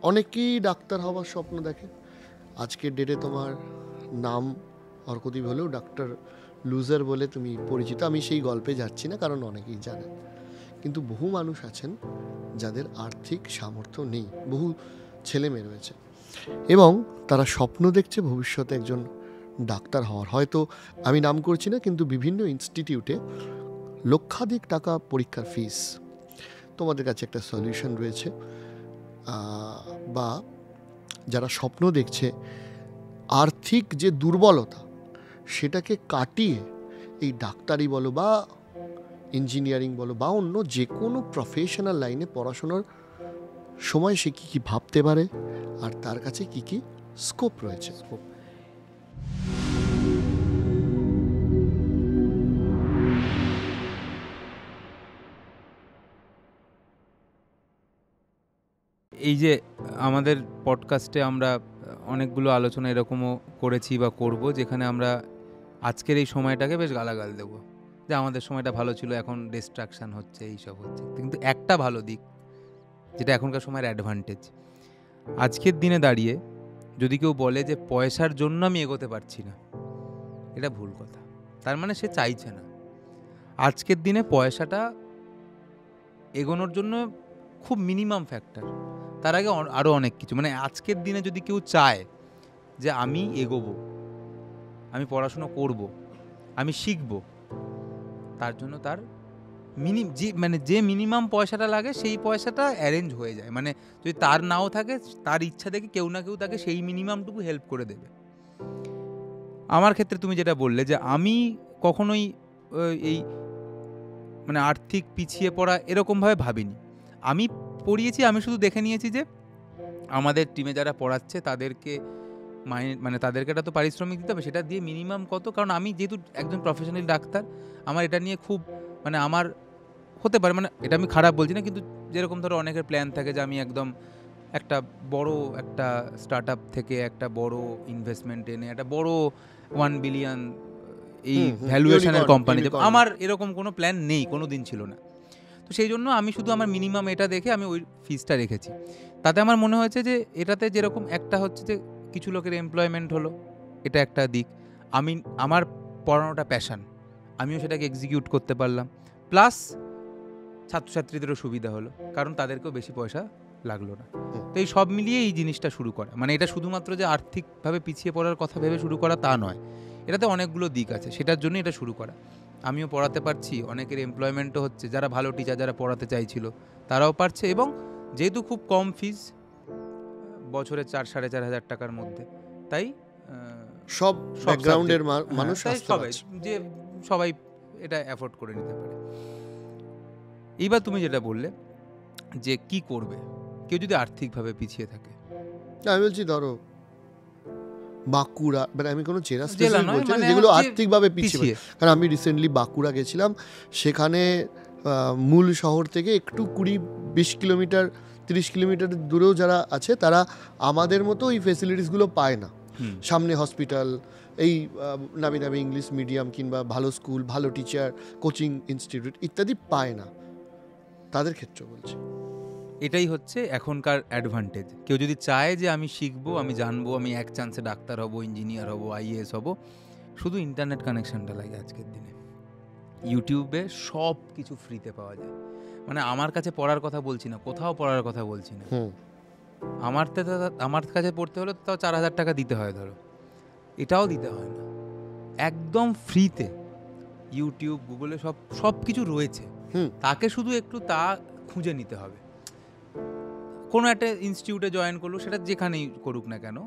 অনেকেই ডাক্তার হওয়ার স্বপ্ন দেখে। আজকের ডেটে তোমার নাম অর্কদীপ হলেও ডাক্তার লুজার বলে তুমি পরিচিত। আমি সেই গল্পে যাচ্ছি না, কারণ অনেকেই জানে। কিন্তু বহু মানুষ আছেন যাদের আর্থিক সামর্থ্য নেই, বহু ছেলে মেয়ে রয়েছে এবং তারা স্বপ্ন দেখছে ভবিষ্যতে একজন ডাক্তার হওয়ার। হয়তো আমি নাম করছি না, কিন্তু বিভিন্ন ইনস্টিটিউটে লক্ষাধিক টাকা পরীক্ষার ফিস। তোমাদের কাছে একটা সলিউশন রয়েছে, বা যারা স্বপ্ন দেখছে আর্থিক যে দুর্বলতা সেটাকে কাটিয়ে এই ডাক্তারি বলো বা ইঞ্জিনিয়ারিং বলো বা অন্য যে কোনো প্রফেশনাল লাইনে পড়াশোনার সময় সে কী কী ভাবতে পারে আর তার কাছে কী কী স্কোপ রয়েছে। এই যে আমাদের পডকাস্টে আমরা অনেকগুলো আলোচনা এরকমও করেছি বা করব, যেখানে আমরা আজকের এই সময়টাকে বেশ গালাগাল দেবো যে আমাদের সময়টা ভালো ছিল, এখন ডিস্ট্রাকশান হচ্ছে, এইসব হচ্ছে। কিন্তু একটা ভালো দিক, যেটা এখনকার সময়ের অ্যাডভান্টেজ, আজকের দিনে দাঁড়িয়ে যদি কেউ বলে যে পয়সার জন্য আমি এগোতে পারছি না, এটা ভুল কথা। তার মানে সে চাইছে না। আজকের দিনে পয়সাটা এগোনোর জন্য খুব মিনিমাম ফ্যাক্টর, তার আগে আরও অনেক কিছু। মানে আজকের দিনে যদি কেউ চায় যে আমি এগোবো, আমি পড়াশুনো করব, আমি শিখব, তার জন্য তার যে মিনিমাম পয়সাটা লাগে সেই পয়সাটা অ্যারেঞ্জ হয়ে যায়। মানে যদি তার নাও থাকে, তার ইচ্ছা দেখে কেউ না কেউ তাকে সেই মিনিমামটুকু হেল্প করে দেবে। আমার ক্ষেত্রে তুমি যেটা বললে যে আমি কখনোই এই মানে আর্থিক পিছিয়ে পড়া এরকমভাবে ভাবিনি। আমি পড়িয়েছি, আমি শুধু দেখে নিয়েছি যে আমাদের টিমে যারা পড়াচ্ছে তাদেরকে মানে তাদেরকে একটা তো পারিশ্রমিক দিতে হবে, সেটা দিয়ে মিনিমাম কত। কারণ আমি যেহেতু একজন প্রফেশনাল ডাক্তার, আমার এটা নিয়ে খুব মানে আমার হতে পারে, মানে এটা আমি খারাপ বলছি না, কিন্তু যেরকম ধরো অনেকের প্ল্যান থাকে যে আমি একদম একটা বড় একটা স্টার্ট আপ থেকে একটা বড় ইনভেস্টমেন্ট এনে একটা বড় 1 বিলিয়ন এই ভ্যালুয়েশনের কোম্পানি, আমার এরকম কোনো প্ল্যান নেই, কোনো দিন ছিল না। তো সেই জন্য আমি শুধু আমার মিনিমাম এটা দেখে আমি ওই ফিসটা রেখেছি। তাতে আমার মনে হয়েছে যে এটাতে যেরকম একটা হচ্ছে যে কিছু লোকের এমপ্লয়মেন্ট হলো, এটা একটা দিক। আমার পড়ানোটা প্যাশন, আমিও সেটাকে এক্সিকিউট করতে পারলাম, প্লাস ছাত্রছাত্রীদেরও সুবিধা হলো, কারণ তাদেরকেও বেশি পয়সা লাগলো না। তো এই সব মিলিয়ে এই জিনিসটা শুরু করা, মানে এটা শুধুমাত্র যে আর্থিকভাবে পিছিয়ে পড়ার কথা ভেবে শুরু করা তা নয়, এটাতে অনেকগুলো দিক আছে, সেটার জন্য এটা শুরু করা। আমিও পড়াতে পারছি, অনেকের এমপ্লয়মেন্টও হচ্ছে, যারা ভালো টিচার যারা পড়াতে চাইছিল তারাও পারছে, এবং যেহেতু খুব কম ফিস, বছরে 4-4.5 হাজার টাকার মধ্যে, তাই সব ব্যাকগ্রাউন্ডের মানুষ সবাই এটা অ্যাফোর্ড করে নিতে পারে। এইবার তুমি যেটা বললে যে কি করবে কেউ যদি আর্থিকভাবে পিছিয়ে থাকে, আমি বলছি ধরো বাঁকুড়া, মানে আমি কোনো জেলা স্পেসিফিক বলছি না, যেগুলো আর্থিকভাবে পিছিয়ে। কারণ আমি রিসেন্টলি বাঁকুড়া গেছিলাম, সেখানে মূল শহর থেকে একটু 20-20 কিলোমিটার 30 কিলোমিটার দূরেও যারা আছে তারা আমাদের মতো এই ফেসিলিটিসগুলো পায় না। সামনে হসপিটাল, এই নামি দামি ইংলিশ মিডিয়াম কিংবা ভালো স্কুল, ভালো টিচার, কোচিং ইনস্টিটিউট ইত্যাদি পায় না, তাদের ক্ষেত্রে বলছি। এটাই হচ্ছে এখনকার অ্যাডভান্টেজ। কেউ যদি চায় যে আমি শিখবো, আমি জানবো, আমি এক চান্সে ডাক্তার হব, ইঞ্জিনিয়ার হব, IAS হব, শুধু ইন্টারনেট কানেকশনটা লাগে। আজকের দিনে ইউটিউবে সব কিছু ফ্রিতে পাওয়া যায়। মানে আমার কাছে পড়ার কথা বলছি না, কোথাও পড়ার কথা বলছি না, আমার কাছে পড়তে হলে তাও 4,000 টাকা দিতে হয়, ধরো এটাও দিতে হয় না, একদম ফ্রিতে ইউটিউব, গুগলে সব কিছু রয়েছে। তাকে শুধু একটু তা খুঁজে নিতে হবে। কোনো একটা ইনস্টিটিউটে জয়েন করলো, সেটা যেখানেই করুক না কেন,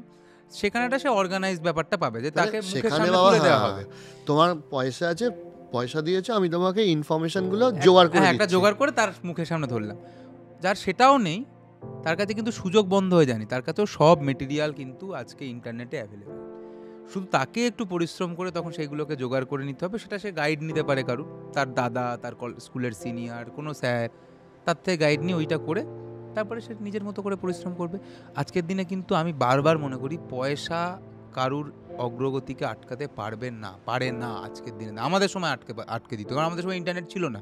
সেখানে একটা সে অর্গানাইজড ব্যাপারটা পাবে, যে তাকে মুখের সামনে তুলে দেওয়া হবে, তোমার পয়সা আছে, পয়সা দিয়েছো, আমি তোমাকে ইনফরমেশনগুলো জোগাড় করে একটা জোগাড় করে তার মুখের সামনে ধরলাম। যার সেটাও নেই, তার কাছে কিন্তু সুযোগ বন্ধ হয়ে যায়নি, তার কাছেও সব মেটেরিয়াল কিন্তু আজকে ইন্টারনেটে অ্যাভেলেবেল। শুধু তাকে একটু পরিশ্রম করে তখন সেইগুলোকে জোগাড় করে নিতে হবে। সেটা সে গাইড নিতে পারে কারুর, তার দাদা, তার স্কুলের সিনিয়র কোনো স্যার, তার থেকে গাইড নিয়ে ওইটা করে তারপরে সে নিজের মতো করে পরিশ্রম করবে। আজকের দিনে কিন্তু আমি বারবার মনে করি পয়সা কারুর অগ্রগতিকে আটকাতে পারে না আজকের দিনে। আমাদের সময় আটকে দিত, কারণ আমাদের সময় ইন্টারনেট ছিল না।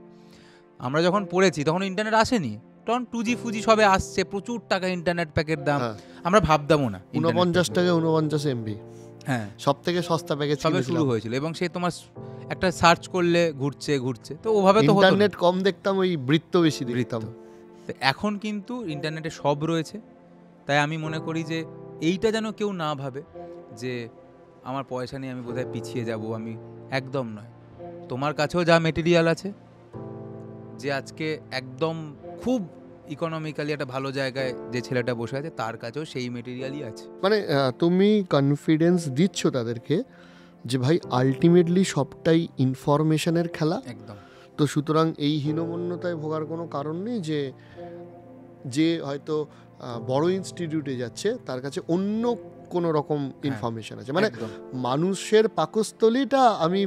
আমরা যখন পড়েছি তখন ইন্টারনেট আসেনি, তখন 2G ফুজি সবে আসছে, প্রচুর টাকা ইন্টারনেট প্যাকের দাম, হ্যাঁ। আমরা ভাবতামও না। 49 টাকা 49 MB হ্যাঁ, সব থেকে সস্তা প্যাকেজ সবে শুরু হয়েছিল, এবং সে তোমার একটা সার্চ করলে ঘুরছে, তো ওভাবে তো হতো না। ইন্টারনেট কম দেখতাম, ওই বৃত্ত বেশি দেখতাম। তো এখন কিন্তু ইন্টারনেটে সব রয়েছে। তাই আমি মনে করি যে এইটা যেন কেউ না ভাবে যে আমার পয়সা নিয়ে আমি বোধহয় পিছিয়ে যাব, আমি একদম নয়। তোমার কাছেও যা মেটেরিয়াল আছে, যে আজকে একদম খুব ইকোনমিক্যালি একটা ভালো জায়গায় যে ছেলেটা বসে আছে, তার কাছেও সেই মেটেরিয়ালই আছে। মানে তুমি কনফিডেন্স দিচ্ছ তাদেরকে যে ভাই আলটিমেটলি সবটাই ইনফরমেশনের খেলা। একদম। তো সুতরাং এই হীনমন্যতায় ভোগার কোনো কারণ নেই যে যে হয়তো বড় ইনস্টিটিউটে যাচ্ছে তার কাছে অন্য কোনো রকম ইনফরমেশন আছে। মানে একদম। মানুষের পাকস্থলীটা আমি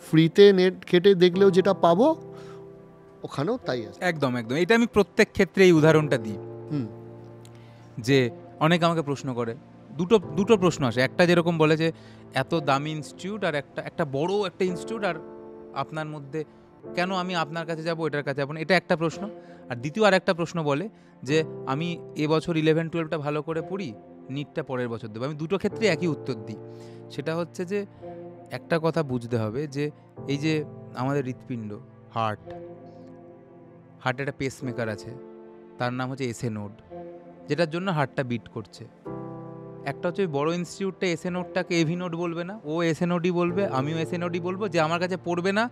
ফ্রিতে নেট ঘেটে দেখলেও যেটা পাবো ওখানেও তাই আছে। একদম একদম, এটা আমি প্রত্যেক ক্ষেত্রে এই উদাহরণটা দিই। যে অনেকে আমাকে প্রশ্ন করে, দুটো প্রশ্ন আসে। একটা যেরকম বলে যে এত দামি ইনস্টিটিউট আর একটা বড় একটা ইনস্টিটিউট, আর আপনার মধ্যে কেন আমি আপনার কাছে যাব, এটার কাছে যাবো না, এটা একটা প্রশ্ন। আর দ্বিতীয় আর একটা প্রশ্ন বলে যে আমি এবছর 11-12টা ভালো করে পড়ি, নিটটা পরের বছর দেবো। আমি দুটো ক্ষেত্রে একই উত্তর দিই। সেটা হচ্ছে যে একটা কথা বুঝতে হবে যে এই যে আমাদের হৃৎপিণ্ড, হার্টে একটা পেসমেকার আছে, তার নাম হচ্ছে এসএ নোড, যেটার জন্য হার্টটা বিট করছে। একটা হচ্ছে ওই বড় ইনস্টিটিউটটা এসএ নোডটাকে এভি নোড বলবে না, ও এসএ নোডই বলবে, আমিও এসএ নোডই বলবো। যে আমার কাছে পড়বে না,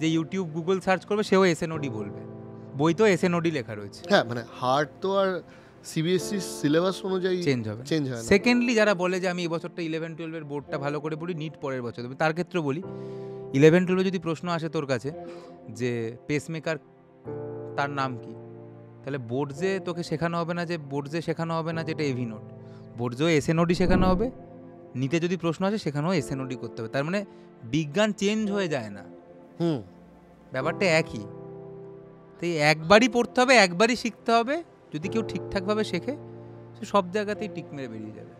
যে ইউটিউব গুগল সার্চ করবে, সেও এসএ নোডই বলবে, বই তো এসএ নোডই লেখা রয়েছে। হ্যাঁ, মানে হার্ট তো আর সিবিএসসি সিলেবাস অনুযায়ী চেঞ্জ হবে। সেকেন্ডলি যারা বলে যে আমি এবছরটা 11-12 বোর্ডটা ভালো করে পড়ি, নিট পরের বছর দেবে, তার ক্ষেত্রে বলি 11-12 যদি প্রশ্ন আসে তোর কাছে যে পেসমেকার তার নাম কি, তাহলে বোর্ডসে তোকে শেখানো হবে না, যে বোর্ডসে শেখানো হবে না যেটা এভি নোড, বোর্ডসেও এসএ নোডই শেখানো হবে। নিতে যদি প্রশ্ন আসে সেখানেও এসএ নোডই করতে হবে। তার মানে বিজ্ঞান চেঞ্জ হয়ে যায় না, ব্যাপারটা একই। তাই একবারই পড়তে হবে, একবারই শিখতে হবে। যদি কেউ ঠিকঠাকভাবে শেখে, সে সব জায়গাতেই টিক মেরে বেরিয়ে যাবে।